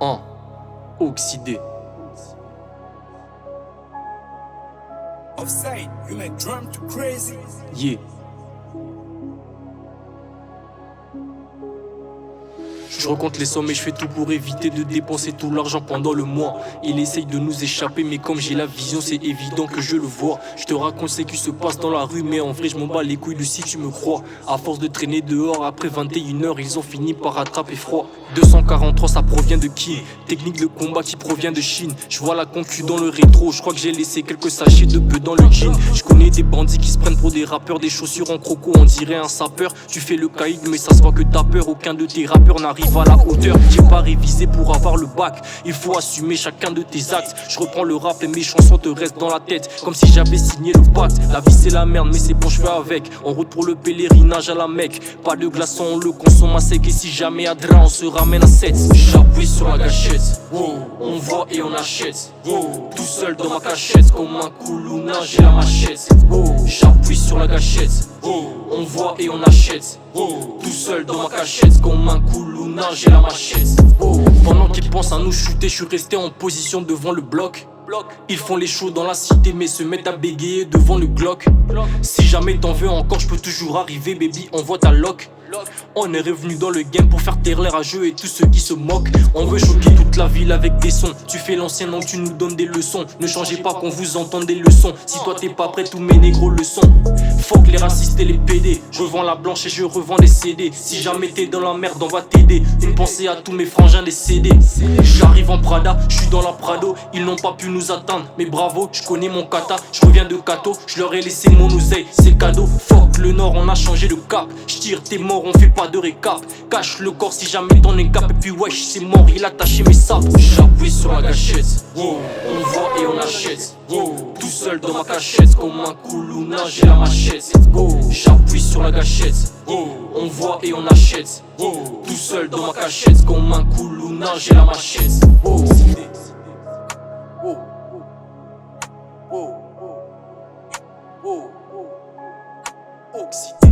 1. Oxydé. Offside, you make drum too crazy. Yeah. Je recompte les sommes et je fais tout pour éviter de dépenser tout l'argent pendant le mois. Il essaye de nous échapper, mais comme j'ai la vision, c'est évident que je le vois. Je te raconte ce qui se passe dans la rue, mais en vrai je m'en bats les couilles de si tu me crois. À force de traîner dehors, après 21h, ils ont fini par attraper froid. 243, ça provient de qui? Technique de combat qui provient de Chine. Je vois la concu dans le rétro, je crois que j'ai laissé quelques sachets de bœufs dans le jean. Je connais des bandits qui se prennent pour des rappeurs, des chaussures en croco, on dirait un sapeur. Tu fais le caïd, mais ça se voit que t'as peur. Aucun de tes rappeurs n'arrive à la hauteur. J'ai pas révisé pour avoir le bac. Il faut assumer chacun de tes actes. Je reprends le rap et mes chansons te restent dans la tête, comme si j'avais signé le pacte. La vie c'est la merde, mais c'est bon, je fais avec. En route pour le pèlerinage à la Mecque. Pas de glaçon, on le consomme à sec. Et si jamais à Dra, on se ramène à 7. J'appuie sur la gâchette, wow. On voit et on achète, wow. Tout seul dans ma cachette, comme un Koulouna, j'ai la machette, wow. J'appuie sur la gâchette, wow. On voit et on achète, wow. Tout seul dans ma cachette, comme un Koulouna, j'ai la machette, wow. Pendant qu'ils pensent à nous shooter, je suis resté en position devant le bloc. Ils font les shows dans la cité mais se mettent à bégayer devant le Glock. Si jamais t'en veux encore, je peux toujours arriver, baby, envoie ta loc. On est revenu dans le game pour faire taire les rageux et tous ceux qui se moquent. On veut choquer toute la ville avec des sons. Tu fais l'ancien donc tu nous donnes des leçons. Ne changez pas qu'on vous entende des leçons. Si toi t'es pas prêt, tous mes négros le sont. Fuck les racistes et les PD. Je vends la blanche et je revends les CD. Si jamais t'es dans la merde, on va t'aider. Une pensée à tous mes frangins des CD. J'arrive en Prada, je suis dans la Prado. Ils n'ont pas pu nous atteindre, mais bravo, je connais mon kata. Je reviens de Kato, je leur ai laissé mon oseille, c'est cadeau. Fuck le nord, on a changé de cap. Je tire, t'es mort, on fait pas de récap. Cache le corps si jamais t'en es cap. Et puis wesh, c'est mort, il a taché mes sapes. J'appuie sur la gâchette, wow. On voit et on achète, wow. Tout seul dans ma cachette, comme un Koulouna, j'ai la machette, wow. J'appuie sur la gâchette, wow. On voit et on achète, wow. Tout seul dans ma cachette, comme un Koulouna, j'ai la machette, wow. Wow. Wow. Wow. Wow. Oxydé.